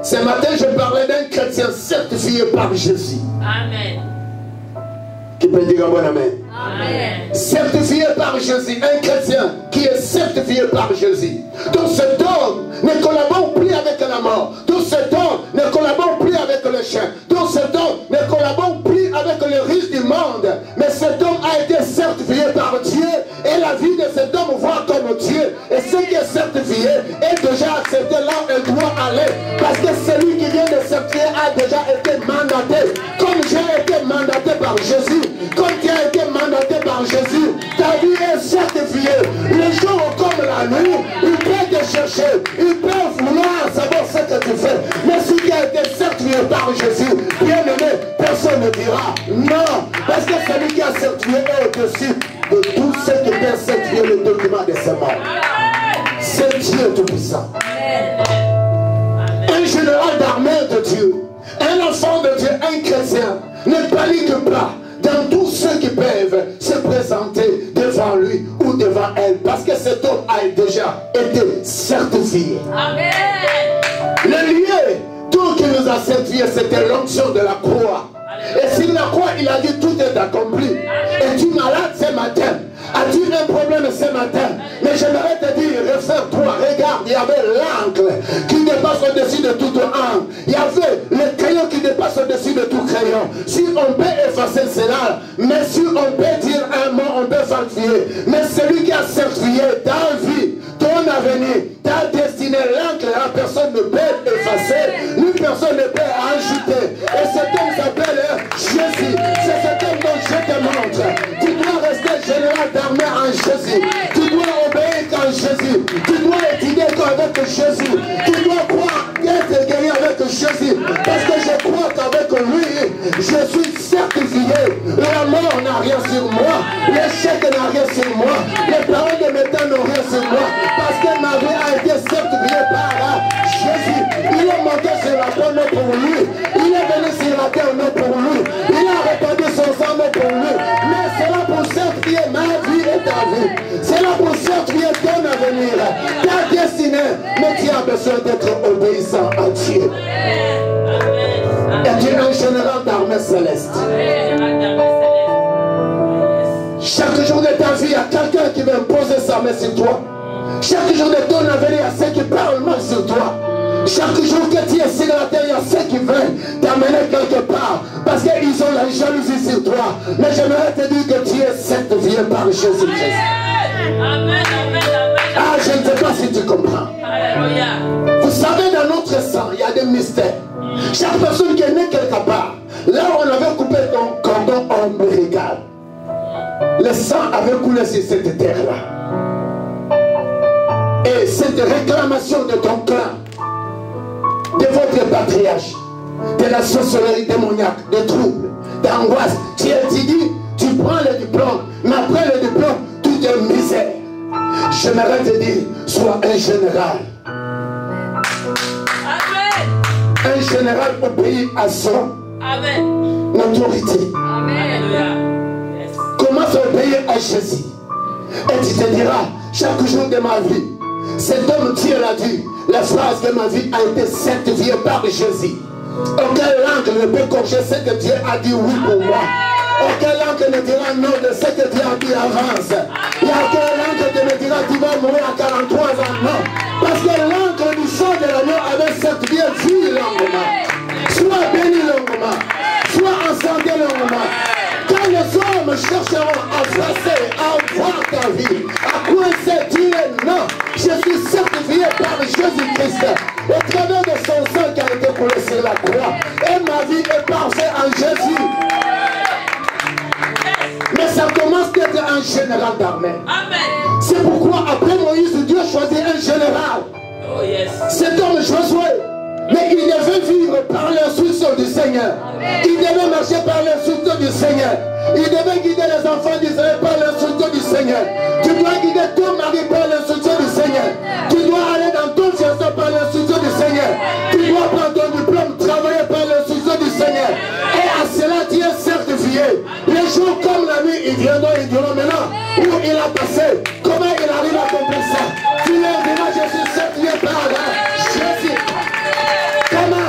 Ce matin, je parlais d'un chrétien certifié par Jésus. Amen. Qui peut dire un bon amen? Amen. Certifié par Jésus, un chrétien qui est certifié par Jésus. Donc cet homme ne collabore plus avec la mort. Donc cet homme ne collabore plus avec le chien. Donc cet homme ne collabore plus avec le riche du monde. Mais cet homme a été certifié par Dieu et la vie de cet homme voit comme Dieu. Et ce qui est certifié est déjà accepté là où il doit aller. Parce que celui qui vient de certifier a déjà été mandaté. Comme j'ai été mandaté par Jésus, comme tu as été mandaté par Jésus, ta vie est certifiée. Le jour comme la nuit, il peut te chercher, il peut vouloir savoir ce que tu fais. Mais si tu as été certifié par Jésus, bien aimé, personne ne dira non. Parce que celui qui a certifié est au-dessus de tout ce qui peut certifier le document de sa mort. C'est Dieu Tout-Puissant. Un général d'armée de Dieu, un enfant de Dieu, un chrétien, ne panique pas dans tous ceux qui peuvent se présenter devant lui ou devant elle, parce que cet homme a déjà été certifié. Amen. Le lieu tout qui nous a certifié, c'était l'onction de la croix. Et sur la croix, il a dit tout est accompli. Es-tu malade ce matin? As-tu un problème ce matin? Mais j'aimerais te dire, réfère-toi, regarde, il y avait l'angle qui dépasse au-dessus de tout angle. Il y avait le crayon qui dépasse au-dessus de tout crayon. Si on peut effacer cela, mais si on peut dire un mot, on peut certifier. Mais celui qui a certifié ta vie, ton avenir, ta destinée, l'angle, la personne ne peut effacer, ni personne ne peut ajouter. Et cet homme s'appelle Jésus. C'est cet homme dont je te montre. Tu dois rester général d'armée en Jésus. Tu dois obéir en Jésus. Tu dois étudier avec Jésus. Tu dois croire être guéri avec Jésus. Parce que je crois qu'avec lui, je suis certifié. La mort n'a rien sur moi. L'échec n'a rien sur moi. Les paroles de mes temps n'ont rien sur moi. Parce que ma vie a été certifiée par Jésus. Il est monté sur la terre, non pour lui. Il est venu sur la terre, non pour lui. Il a répandu son sang, non pour lui. Mais c'est là pour certifier ma vie et ta vie. C'est là pour certifier ton avenir, ta destinée. Mais tu as besoin d'être obéissant à Dieu. Et tu es un général d'armée céleste. Chaque jour de ta vie, il y a quelqu'un qui va imposer sa main sur toi. Chaque jour de ton avenir, il y a ceux qui parlent mal sur toi. Chaque jour que tu es sur la terre, il y a ceux qui veulent t'amener quelque part. Parce qu'ils ont la jalousie sur toi. Mais j'aimerais te dire que tu es certifié par Jésus-Christ. Amen, amen, amen. Ah, je ne sais pas si tu comprends. Alléluia. Vous savez, dans notre sang, il y a des mystères. Chaque personne qui est née quelque part, là où on avait coupé ton cordon ombilical, le sang avait coulé sur cette terre-là. Et cette réclamation de ton clan, de votre patriarche, de la sorcellerie démoniaque, de troubles, d'angoisse, tu étudies, tu prends le diplôme, mais après le diplôme, tout est misère. J'aimerais te dire, sois un général. Amen. Un général obéit à son autorité. Amen. Commence à obéir à Jésus. Et tu te diras, chaque jour de ma vie, cet homme, Dieu l'a dit, la phrase de ma vie a été certifiée par Jésus. Aucun langue ne peut corriger ce que Dieu a dit oui pour moi. Aucun langue ne dira non de ce que Dieu a dit avance. Il n'y a aucun langue qui ne dira tu vas mourir à 43 ans. Non. Parce que l'encre du sang de l'agneau avait certifié vie longuement. Sois béni longuement. Sois en santé longuement. Quand les hommes chercheront à frapper, à voir ta vie, à coincer, dire non, je suis certifié par Jésus-Christ. Au travers de son sang qui a été coulé sur la croix. Et ma vie est parfaite en Jésus. Mais ça commence d'être un général d'armée. C'est pourquoi après Moïse, Dieu choisit un général. Oh yes. Cet homme Josué. Mais il devait vivre par l'instruction du Seigneur. Il devait marcher par l'instruction du Seigneur. Il devait guider les enfants d'Israël par l'instruction du Seigneur. Tu dois guider ton mari par l'instruction du Seigneur. Tu dois aller dans ton fiancé par l'instruction du Seigneur. Tu dois prendre ton diplôme, travailler par l'instruction du Seigneur. Et à cela, tu es certifié. Les jours comme la nuit, ils viendront, ils diront maintenant où il a passé. Comment il arrive à accomplir ça. Tu leur diras, je suis certifié par Jésus. Comment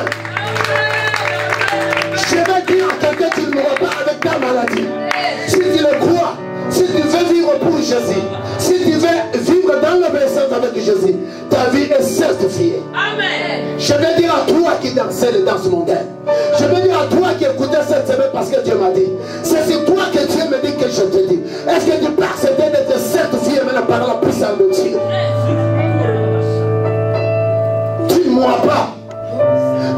Jésus, si tu veux vivre dans l'obéissance avec Jésus, ta vie est certifiée. Amen. Je vais dire à toi qui dansais les danses mondaines. Je vais dire à toi qui écoutais cette semaine parce que Dieu m'a dit. C'est sur toi que Dieu me dit que je te dis. Est-ce que tu pars cette d'être certifié maintenant par la puissance de Dieu? Tu ne mourras pas.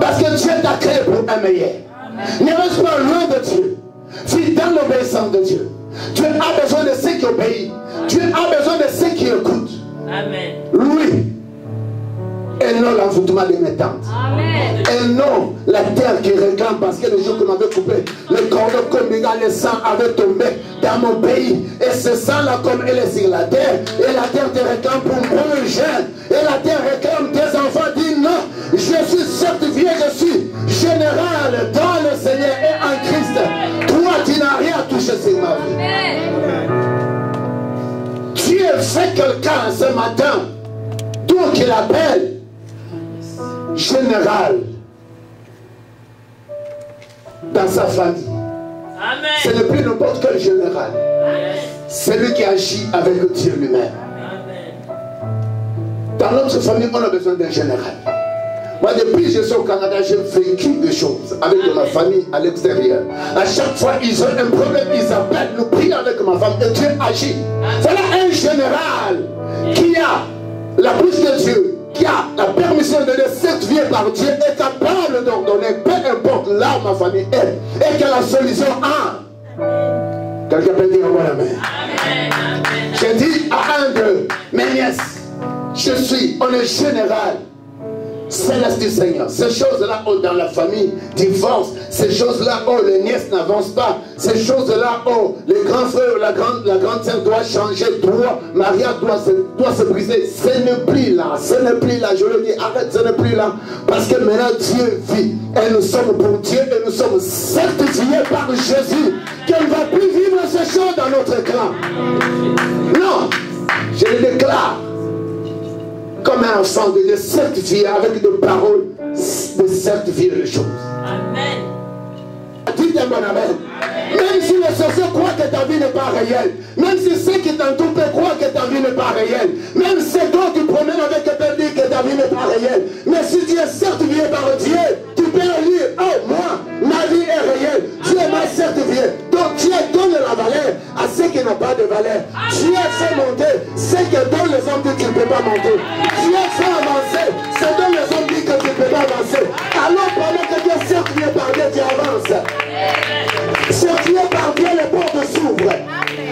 Parce que Dieu t'a créé pour un meilleur. Ne reste pas loin de Dieu. Vis dans l'obéissance de Dieu. Dieu a besoin de ceux qui obéissent. Dieu a besoin de ceux qui écoutent. Amen. Lui. Et non l'envoûtement de mes tentes. Et non la terre qui réclame parce que le jour qu'on m'avait coupé, le cordon communal, le sang avait tombé dans mon pays. Et ce sang-là, comme elle est sur la terre, et la terre te réclame pour un jeune. Et la terre réclame tes enfants, dit non, je suis certifié, je suis général dans le Seigneur et en Christ. Toi, tu n'as rien touché sur ma vie. Dieu fait quelqu'un ce matin, donc il appelle général dans sa famille. Amen. Ce n'est plus n'importe quel général. C'est lui qui agit avec Dieu lui-même. Dans notre famille, on a besoin d'un général. Moi, depuis que je suis au Canada, j'ai vécu des choses avec ma famille à l'extérieur. À chaque fois, ils ont un problème, ils appellent, nous prions avec ma femme et Dieu agit. Voilà un général qui a la bouche de Dieu, qui a la permission de le certifier par Dieu, est capable d'ordonner, peu importe là où ma famille est, et que la solution a. Quelqu'un peut dire moi la main. J'ai dit à un de mes nièces, on est général. Céleste du Seigneur. Ces choses-là, oh, dans la famille, divorce. Ces choses-là, oh, les nièces n'avancent pas. Ces choses-là, oh, les grands frères, la grande sœur doit changer. Maria doit se briser. Ce n'est plus là. Ce n'est plus là. Je le dis, arrête, ce n'est plus là. Parce que maintenant, Dieu vit. Et nous sommes pour Dieu et nous sommes certifiés par Jésus. Qu'on ne va plus vivre ces choses dans notre clan. Non, je le déclare. Comme un enfant, de les certifier avec des paroles, de certifier les choses. Amen. Dites un bon amen. Même si les sorciers croient que ta vie n'est pas réelle, même si ceux qui t'entourent croient que ta vie n'est pas réelle, même si toi tu promènes avec tes pères disent que ta vie n'est pas réelle, mais si tu es certifié par Dieu, tu peux lire, oh moi, ma vie est réelle, Dieu m'a certifié. Donc Dieu donne la valeur à ceux qui n'ont pas de valeur. Dieu fait monter ceux qui donnent les hommes disent qu'ils ne peuvent pas monter. Dieu fait avancer ceux dont les hommes disent que tu ne peux pas avancer. Alors pendant que tu es certifié par Dieu, tu avances. Certifié par Dieu, les portes s'ouvrent.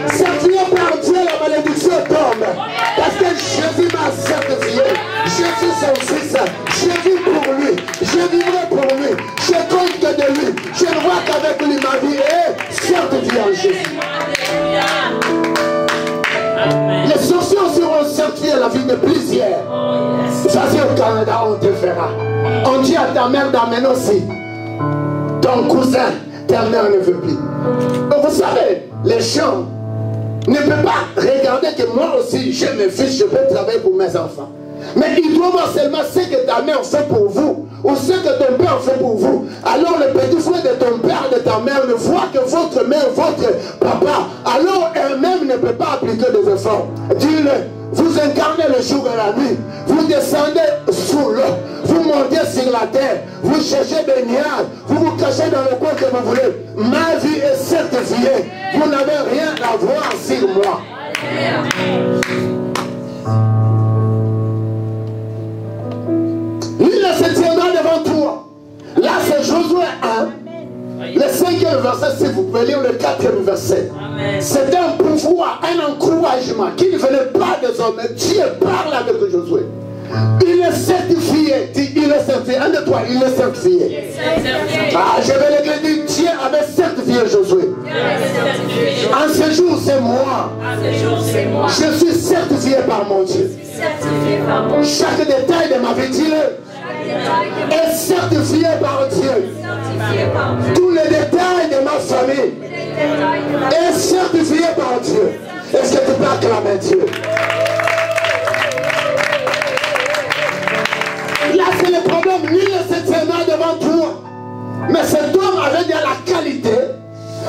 Certifié par Dieu, la malédiction tombe. Parce que Jésus m'a certifié. Je suis son fils. Je vis pour lui. Je vivrai pour lui. Je compte que de lui. Je ne vois qu'avec lui ma vie est certifiée en Jésus. Les sorciers seront certifiés à la vie de plusieurs. Ça c'est au Canada, on te fera. On dit à ta mère d'amener aussi. Ton cousin, ta mère ne veut plus. Donc vous savez, les gens ne peuvent pas regarder que moi aussi, j'ai mes fils, je peux travailler pour mes enfants. Mais ils doivent voir seulement ce que ta mère fait pour vous, ou ce que ton père fait pour vous. Alors le petit frère de ton père, de ta mère, ne voit que votre mère, votre papa. Alors elle-même ne peut pas appliquer des efforts. Dis-le, vous incarnez le jour et la nuit. Vous descendez sous l'eau. Vous montez sur la terre. Vous cherchez des nuages. Vous vous cachez dans le coin que vous voulez. Ma vie est certifiée. Vous n'avez rien à voir sur moi. Lui, il se tiendra devant toi. Là, c'est Josué 1. Le 5e verset, si vous pouvez lire le 4e verset. C'est un pouvoir, un encouragement qui ne venait pas des hommes. Dieu parle avec Josué. Il est certifié. Il est certifié. Un de toi, il est certifié. Ah, je vais le dire, Dieu avait certifié Josué. En ce jour, c'est moi. Je suis certifié par mon Dieu. Chaque détail de ma vie, dis-le, est certifié par Dieu. Tous les détails de ma famille est certifié par Dieu. Est-ce que tu peux acclamer Dieu? Là, c'est le problème. Lui, il se tiendra devant toi. Mais cet homme avait déjà la qualité.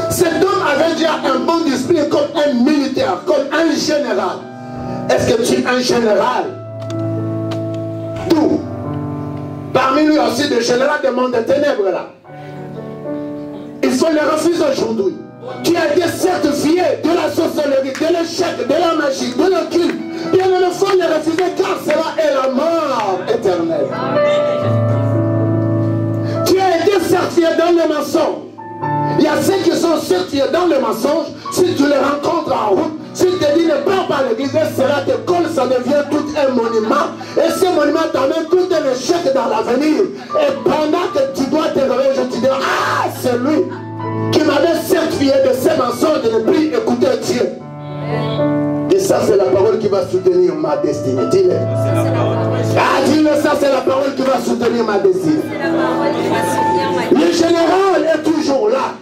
Cet homme avait déjà un bon discipline comme un militaire, comme un général. Est-ce que tu es un général? D'où? Parmi nous aussi des généraux des mondes des ténèbres là. Il faut les refuser aujourd'hui. Tu as été certifié de la sorcellerie, de l'échec, de la magie, de l'occulte. Bien, il faut les refuser car cela est la mort éternelle. Tu as été certifié dans le mensonge. Il y a ceux qui sont certifiés dans le mensonge. Si tu les rencontres en route, si tu te dis ne pars pas à l'église, cela te colle, ça devient tout un monument. Et ce monument t'amène tout un échec dans l'avenir. Et pendant que tu dois te réveiller, je te dis, ah, c'est lui qui m'avait certifié de ces mensonges de ne plus écouter Dieu. Et ça, c'est la parole qui va soutenir ma destinée. Dis-le. Ah, dis-le, ça, c'est la parole qui va soutenir ma destinée. Le général est toujours là.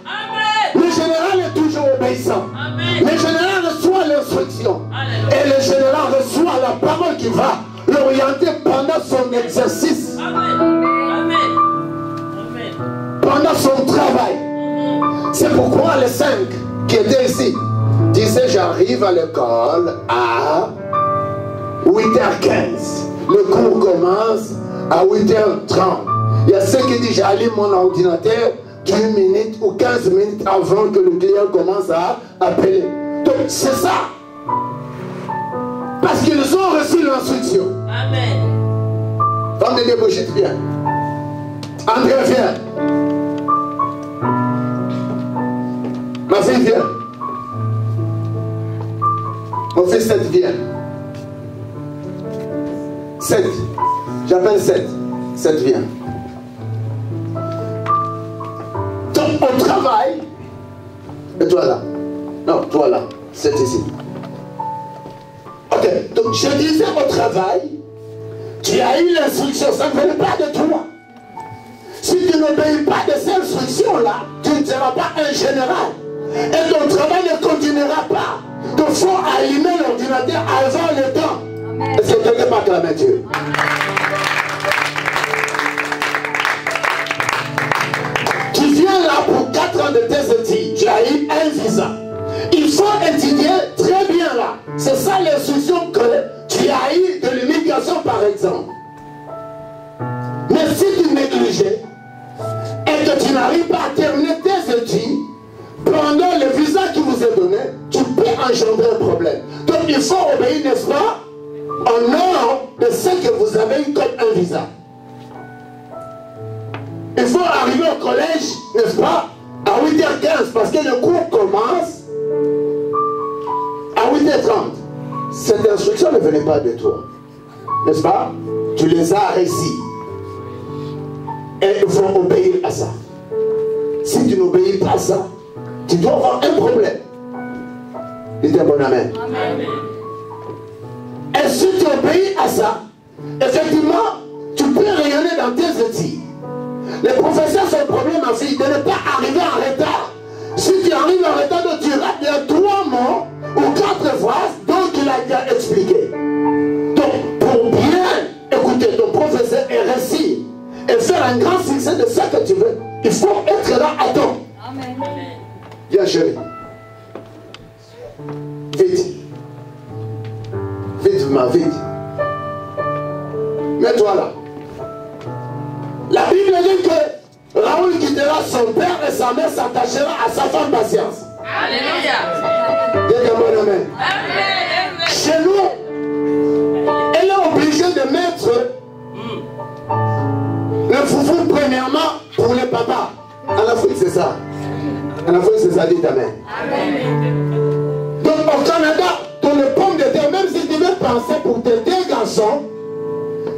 Le général est toujours obéissant. Le général reçoit l'instruction. Et le général reçoit la parole qui va l'orienter pendant son exercice. Pendant son travail. C'est pourquoi les 5 qui étaient ici disaient j'arrive à l'école à 8h15. Le cours commence à 8h30. Il y a ceux qui disent j'allume mon ordinateur 10 minutes ou 15 minutes avant que le client commence à appeler. Donc c'est ça. Parce qu'ils ont reçu l'instruction. Amen. Femme de débauchée, viens. André, viens. Ma fille, viens. Mon fils 7, viens. 7. J'appelle 7. 7, viens. Donc, au travail. Et toi là. Non, toi là. 7 ici. Ok. Donc, je disais au travail, tu as eu l'instruction. Ça ne venait pas de toi. Si tu n'obéis pas de ces instructions-là, tu ne seras pas un général. Et ton travail ne continuera pas. Il faut allumer l'ordinateur avant le temps. Est-ce que quelqu'un peut acclamer Dieu? Tu viens là pour 4 ans de tes études. Tu as eu un visa. Il faut étudier très bien là. C'est ça l'instruction que tu as eu de l'immigration par exemple. Mais si tu négligeais et que tu n'arrives pas à terminer tes études, pendant le visa qui vous est donné, tu peux engendrer un problème. Donc il faut obéir, n'est-ce pas, en dehors de ce que vous avez eu comme un visa. Il faut arriver au collège, n'est-ce pas, à 8h15, parce que le cours commence à 8h30. Cette instruction ne venait pas de toi. N'est-ce pas? Tu les as réussis. Et il faut obéir à ça. Si tu n'obéis pas à ça, tu dois avoir un problème. Dites un bon amen. Amen. Et si tu obéis à ça, effectivement, tu peux rayonner dans tes études. Les professeurs sont le problème, ma fille, de ne pas arriver en retard. Si tu arrives en retard, tu rates, il y a 3 mots ou 4 phrases, donc il a déjà expliqué. Donc, pour bien écouter ton professeur et réussir et faire un grand succès de ce que tu veux, il faut être là à temps. Amen. Viens chérie. Vite. Vite, vite. Mets-toi là. La Bible dit que Raoul quittera son père et sa mère s'attachera à sa femme patience. Alléluia. Dites un bon amen. Amen. Chez nous, elle est obligée de mettre le foufou premièrement pour les papas. En Afrique, c'est ça. En Afrique, c'est ça, dites amen. Amen. Donc au Canada, dans le pomme de terre, même si tu veux penser pour tes 2 garçons,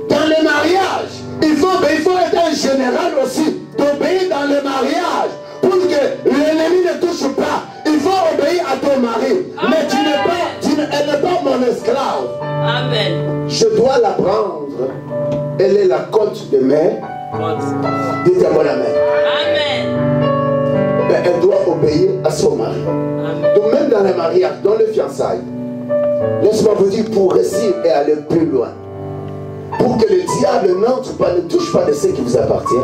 dans le mariage, il faut être un général aussi, d'obéir dans le mariage, pour que l'ennemi ne touche pas. Il faut obéir à ton mari. Amen. Mais elle n'est pas mon esclave. Amen. Je dois la prendre. Elle est la côte de mer. Dites à mon amen. Amen. Ben, elle doit obéir à son mari. Amen. Donc même dans le mariage, dans le fiançailles, laisse-moi vous dire, pour réussir et aller plus loin, pour que le diable n'entre pas, ne touche pas de ce qui vous appartient,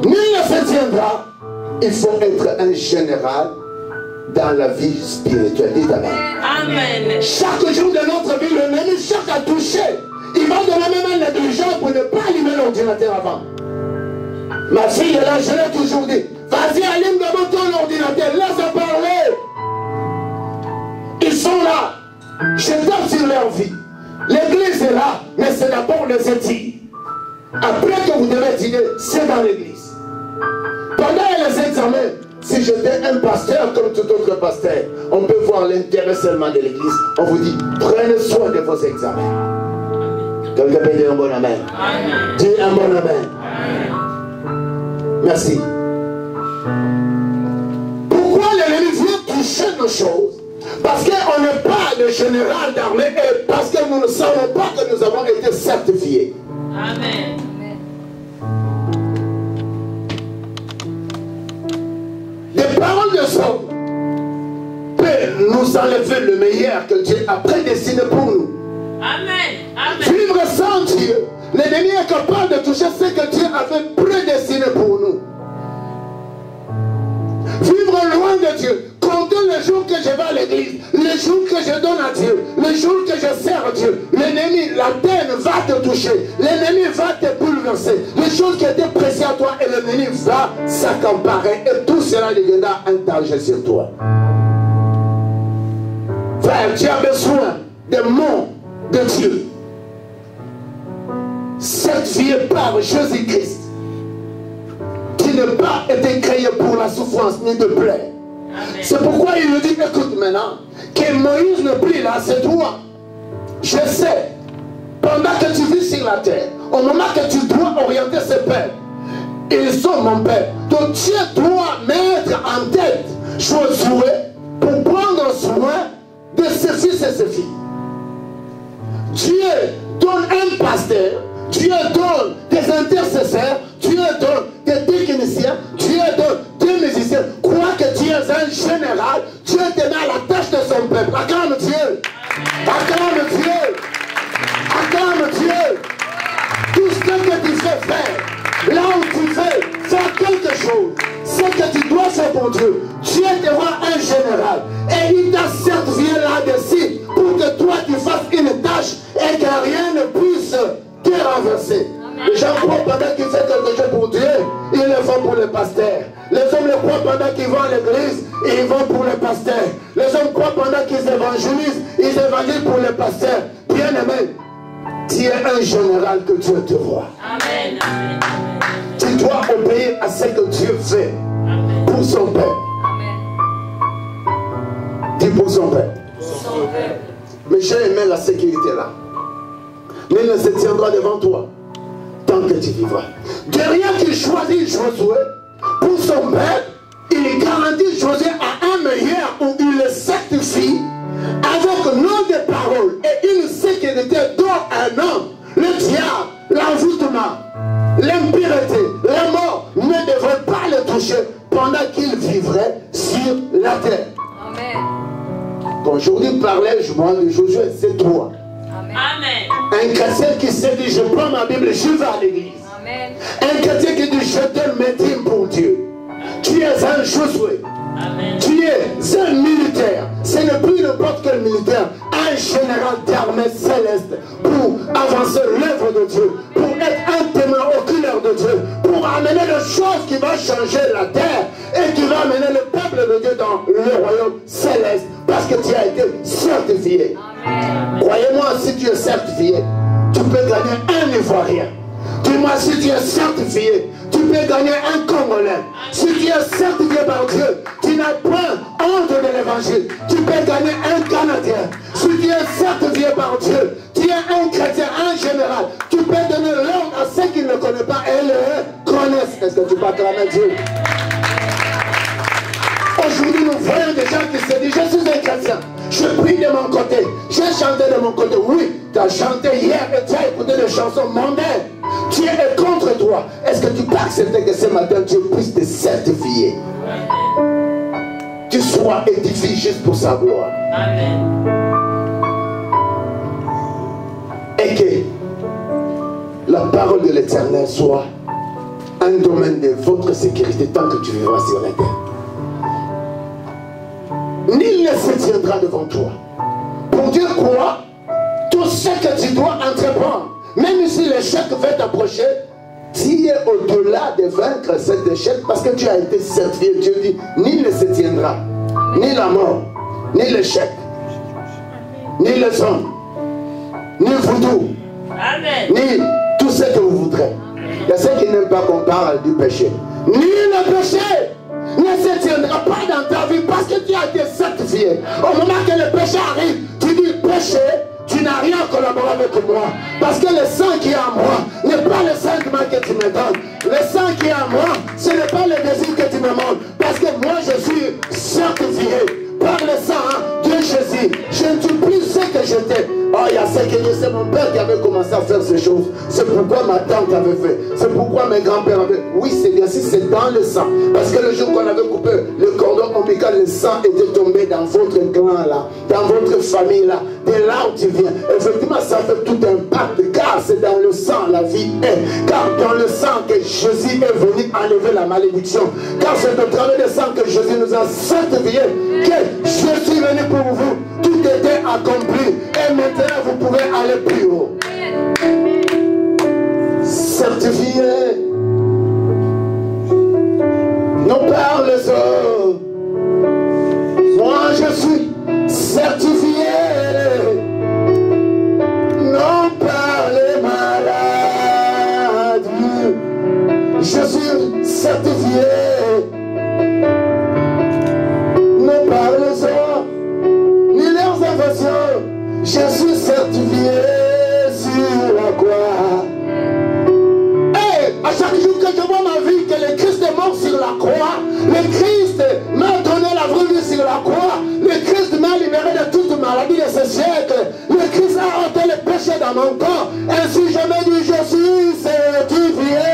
nul ne se tiendra. Il faut être un général dans la vie spirituelle. Dites amen. Amen. Chaque jour de notre vie, l'ennemi cherche à toucher. Il va de la même négligence pour ne pas allumer l'ordinateur avant. Ma fille est là, je l'ai toujours dit. Vas-y, allume d'abord ton ordinateur, laisse parler. Ils sont là. Je tape sur leur vie. L'église est là, mais c'est d'abord les études. Après que vous devez étudier, c'est dans l'église. Pendant les examens, si j'étais un pasteur comme tout autre pasteur, on peut voir l'intérêt seulement de l'église. On vous dit, prenez soin de vos examens. Quelqu'un peut dire un bon amen. Amen. Dis un bon amen. Amen. Merci. Pourquoi l'ennemi vient toucher nos choses? Parce qu'on n'est pas le général d'armée et parce que nous ne savons pas que nous avons été certifiés. Amen. Les paroles de Saul peuvent nous enlever le meilleur que Dieu a prédestiné pour nous. Amen. Amen. Vivre sans Dieu, l'ennemi est capable de toucher ce que Dieu avait prédestiné pour nous. Vivre loin de Dieu, compter les jours que je vais à l'église, les jours que je donne à Dieu, les jours que je sers à Dieu, l'ennemi, la peine va te toucher, l'ennemi va te bouleverser, les choses qui étaient précieuses à toi et l'ennemi va s'accaparer et tout cela deviendra un danger sur toi. Frère, tu as besoin des mots de Dieu, certifié par Jésus-Christ, qui n'a pas été créé pour la souffrance ni de plaire. C'est pourquoi il nous dit, écoute maintenant, que Moïse n'est plus là, c'est toi. Je sais, pendant que tu vis sur la terre, au moment que tu dois orienter ce peuple, ils sont mon peuple. Donc Dieu doit mettre en tête Josué pour prendre soin de ses fils et ses filles. Dieu donne un pasteur, Dieu donne des intercesseurs, Dieu donne des techniciens, Dieu donne des musiciens. Crois que tu es un général, Dieu te met à la tâche de son peuple. Acclame Dieu. Acclame Dieu. Acclame Dieu. Tout ce que tu fais faire, là où tu fais faire quelque chose, ce que tu dois faire pour Dieu, Dieu te rend un général. Et il t'a certifié là-dessus pour que toi tu fasses une tâche et que rien ne puisse te renverser. Les gens croient pendant qu'ils font quelque chose pour Dieu, ils le font pour le pasteur. Les hommes le croient pendant qu'ils vont à l'église, ils vont pour le pasteur. Les hommes croient pendant qu'ils évangélisent, ils évangélisent pour le pasteur. Bien aimé, tu es un général que Dieu te voit. Amen. Amen. Tu dois obéir à ce que Dieu fait. Amen. Pour son peuple. Dis pour son peuple. Mais j'ai aimé la sécurité là. Mais il ne se tiendra devant toi tant que tu vivras. Derrière qu'il choisit Josué pour son peuple, il garantit Josué à un meilleur où il le certifie avec non de paroles et une sécurité dont un homme, le diable, l'envoûtement, l'impureté, la mort ne devraient pas le toucher pendant qu'il vivrait sur la terre. Amen. Quand Josué parlait, je vois de Josué, c'est toi. Amen. Un chrétien qui s'est dit, je prends ma Bible, je vais à l'église. Un chrétien qui dit, je donne mes dîmes pour Dieu. Tu es un Josué. Amen. Tu es un militaire. Ce n'est plus n'importe quel militaire. Un général d'armée céleste pour avancer l'œuvre de Dieu. Pour être un témoin oculaire de Dieu. Pour amener des choses qui vont changer la terre. Et qui va amener le peuple de Dieu dans le royaume céleste. Parce que tu as été certifié. Amen. Croyez-moi, si tu es certifié, tu peux gagner un Ivoirien. Dis-moi, si tu es certifié, tu peux gagner un Congolais. Si tu es certifié par Dieu, tu n'as point honte de l'évangile. Tu peux gagner un Canadien. Si tu es certifié par Dieu, tu es un chrétien, un général. Tu peux donner l'ordre à ceux qui ne le connaissent pas et le connaissent. Est-ce que tu peux acclamer Dieu? Aujourd'hui, nous voyons des gens qui se disent, je suis un chrétien. Je prie de mon côté. J'ai chanté de mon côté. Oui, tu as chanté hier et tu as écouté des chansons mondaines. Dieu est contre toi. Est-ce que tu peux accepter que ce matin Dieu puisse te certifier? Tu sois édifié juste pour sa gloire. Amen. Et que la parole de l'Éternel soit un domaine de votre sécurité tant que tu vivras sur la terre. nul ne se tiendra devant toi. Pour dire quoi? Tout ce que tu dois entreprendre, même si l'échec va t'approcher, tu es au-delà de vaincre cet échec parce que tu as été certifié. Dieu dit, nul ne se tiendra, ni la mort, ni l'échec, ni les hommes, ni voodoo, ni tout ce que vous voudrez. Il y a ceux qui n'aiment pas qu'on parle du péché. Ni le péché ne se tiendra pas dans ta vie parce que tu as été certifié. Au moment que le péché arrive, tu dis péché, tu n'as rien à collaborer avec moi. Parce que le sang qui est en moi n'est pas le sang que tu me donnes. Le sang qui est en moi, ce n'est pas le désir que tu me montres. Parce que moi je suis certifié par le sang de Jésus. Je ne suis plus ce que j'étais. Oh, il y a ce que c'est mon père qui avait commencé à faire ces choses. C'est pourquoi ma tante avait fait. C'est pourquoi mes grands-pères avaient. Oui, c'est bien si c'est dans le sang. Parce que le jour qu'on avait coupé le cordon ombilical, le sang était tombé dans votre clan là, dans votre famille là, de là où tu viens. Effectivement, ça fait tout un pacte, car c'est dans le sang la vie est. Car dans le sang que Jésus est venu enlever la malédiction. Car c'est au travers du sang que Jésus nous a certifié que je suis venu pour vous. Tout était accompli. Et maintenant, vous pouvez aller plus haut. Certifié. Non par les autres. Moi, je suis certifié. Non par les malades. Je suis certifié. Non par les autres. Ni leurs inventions. Je suis certifié sur la croix. Et à chaque jour que je vois ma vie, que le Christ est mort sur la croix, le Christ m'a donné la vraie vie sur la croix, le Christ m'a libéré de toute maladie de ce siècle, le Christ a ôté le péché dans mon corps. Ainsi je me dis, je suis certifié.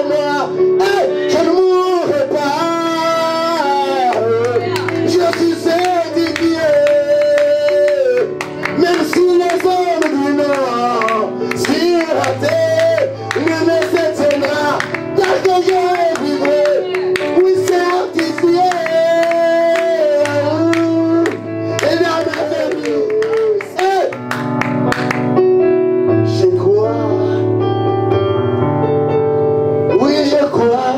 Moi, hey, je ne mourrai pas. Je suis certifié. Même si les hommes du Nord, si la terre ne me s'éteindra, tant que je vivrai, oui certifié. Et dans ma famille, je crois, oui je crois,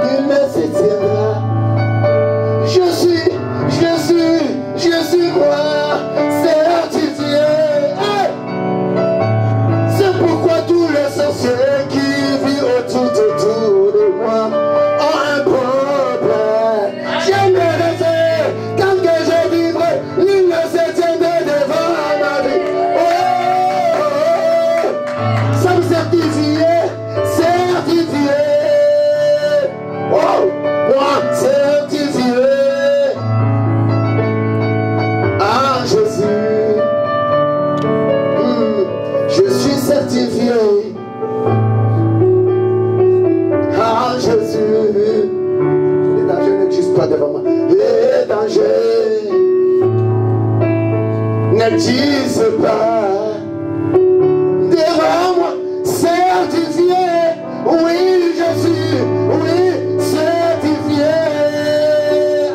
il me s'éteindra. Je suis moi, certifié. C'est pourquoi tous les sorciers qui vivent autour de moi ont un problème. J'aimerais faire, quand que je vivrai, il ne se tiendra devant ma vie. Oh, oh, oh. Sommes certifiés, certifiés. Oh, moi, certifié. Je suis certifié. Ah Jésus, les dangers n'existent pas devant moi. Les dangers n'existent pas devant moi. Certifié, oui je suis, oui certifié.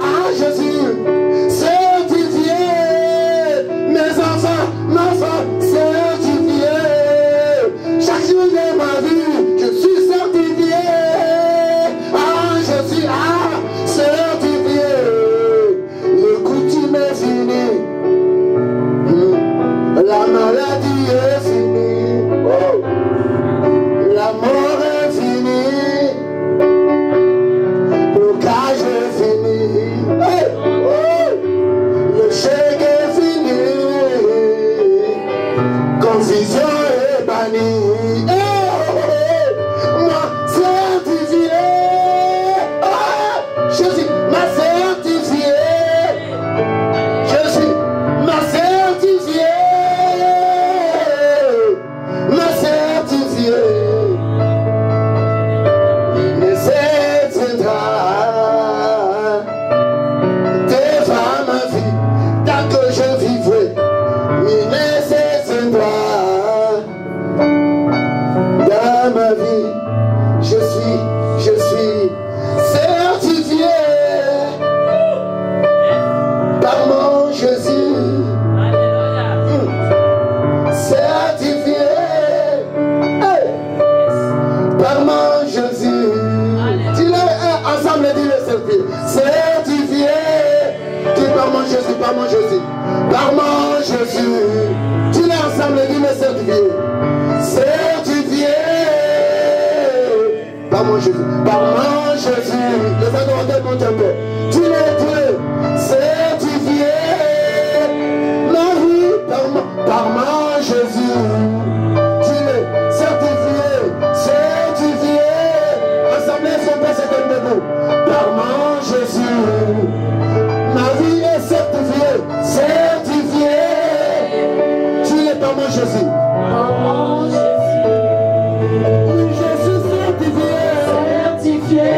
Ah Jésus, certifié. Mes enfants, ma femme, certifié. Chaque jour de ma vie, je suis certifié. Ah, je suis certifié. Le coutume est fini. La maladie Jésus, par mon Jésus. Par mon Jésus. Tu l'es ensemble, dis-le certifié. Certifié. Par mon Jésus. Par mon Jésus. Les adorateurs montent un peu. Tu l'es certifié. Ma vie, par mon Jésus. Tu l'es certifié. Certifié. Assemblée, son Père, c'est comme debout. Par mon Jésus. Ma vie est certifiée. Certifiée. Tu l'es par mon Jésus. Par mon Jésus. Oui, je suis certifié. Certifié.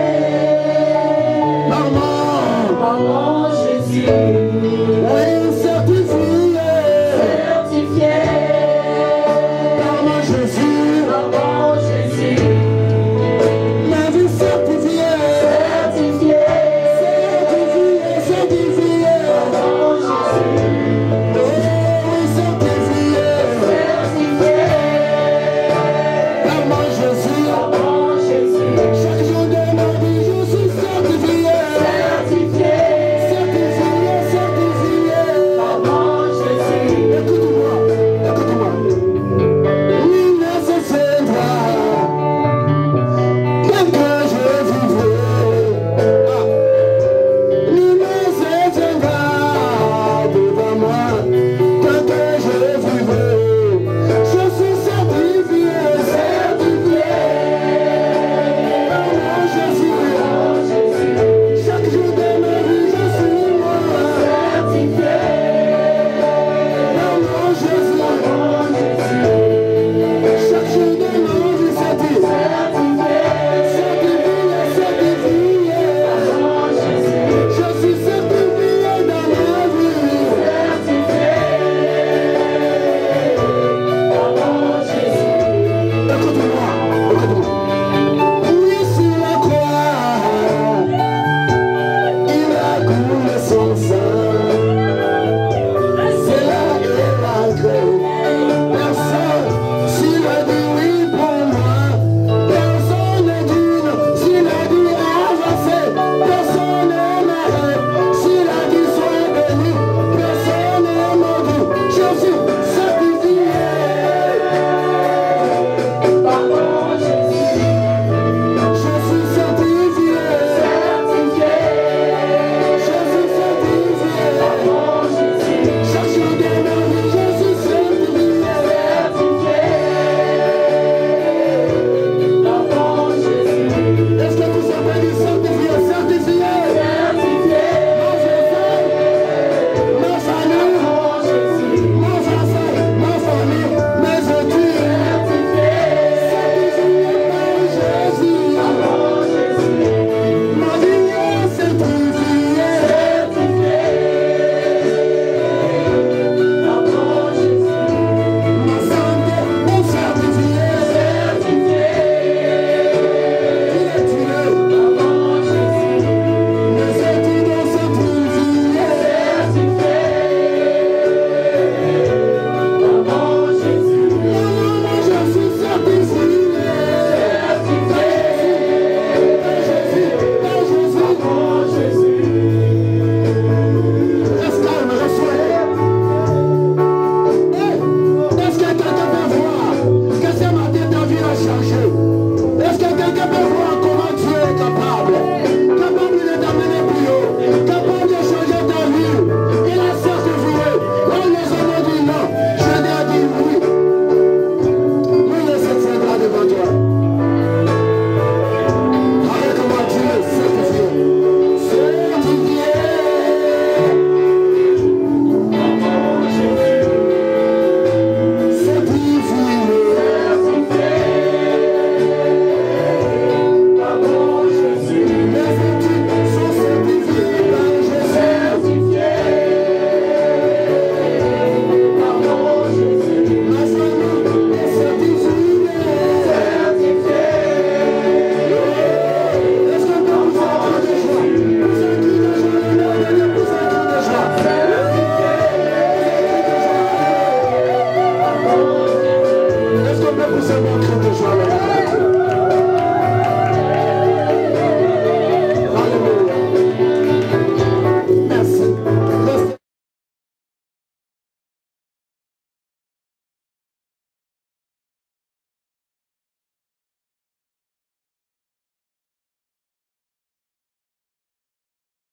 Par mon Jésus.